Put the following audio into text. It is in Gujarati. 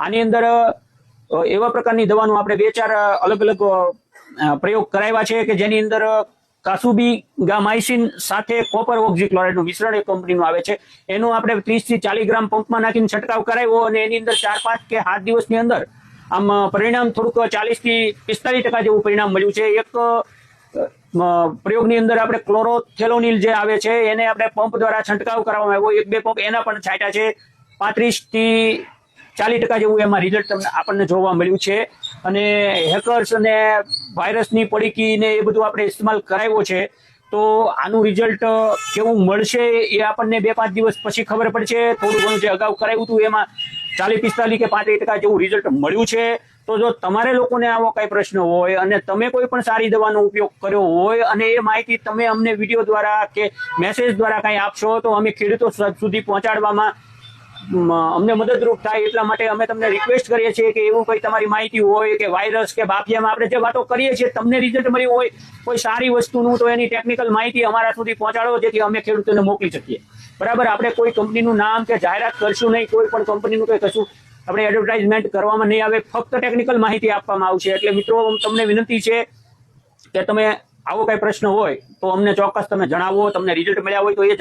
આની અંદર એવા પ્રકારની દવાનું આપણે 2-4 અલગ અલગ પ્રયોગ કરાવ્યા છે કે જેની અંદર કાસુબી ગામાઇસિન સાથે કોપર ઓક્ઝીક્લોરાઇડનું મિશ્રણ એક કંપનીનું આવે છે. એનો આપણે 30 થી 40 ગ્રામ પંપમાં નાખીને છંટકાવ કરાવ્યો અને એની અંદર 4-5 કે 7 દિવસની અંદર આમ પરિણામ થોડુંક 40 થી 45% જેવું પરિણામ મળ્યું છે. એક પ્રયોગની અંદર આપણે ક્લોરોથેલોનિલ જે આવે છે એને આપણે પંપ દ્વારા છંટકાવ કરવામાં આવ્યો, 1-2 પંપ એના પણ છાંટ્યા છે. 35 થી 40% જેવું એમાં રિઝલ્ટ આપણને જોવા મળ્યું છે. અને હેકર્સ અને વાયરસની પડીકી ને એ બધું આપણે ઇસ્તેમાલ કરાવ્યો છે. તો આનું રિઝલ્ટ કેવું મળશે એ આપણને 2-5 દિવસ પછી ખબર પડશે. થોડું ઘણું જે અગાઉ કરાવ્યું હતું એમાં 40-45 કે 35% જેવું રિઝલ્ટ મળ્યું છે. તો જો તમારે લોકોને આવો કઈ પ્રશ્ન હોય અને તમે કોઈ પણ સારી દવાનો ઉપયોગ કર્યો હોય અને એ માહિતી તમે અમને વિડીયો દ્વારા કે મેસેજ દ્વારા કઈ આપશો તો અમે ખેડૂતો સુધી પહોંચાડવામાં અમને મદદરૂપ થાય. એટલા માટે અમે તમને રિક્વેસ્ટ કરીએ છીએ કે એવું કોઈ તમારી માહિતી હોય કે વાયરસ કે બાફિયામાં આપણે જે વાતો કરીએ છીએ તમને રિઝલ્ટ મળ્યું હોય કોઈ સારી વસ્તુનું તો એની ટેકનિકલ માહિતી અમારા સુધી પહોંચાડો જેથી અમે ખેડૂતોને મોકલી શકીએ. બરાબર, આપણે કોઈ કંપનીનું નામ કે જાહેરાત કરશું નહીં, કોઈ પણ કંપનીનું કંઈ કશું આપણે એડવર્ટાઇઝમેન્ટ કરવામાં નહીં આવે, ફક્ત ટેકનિકલ માહિતી આપવામાં આવશે. એટલે મિત્રો તમને વિનંતી છે કે તમે આવો કઈ પ્રશ્ન હોય તો અમને ચોક્કસ તમે જણાવો. તમને રિઝલ્ટ મળ્યા હોય તો એ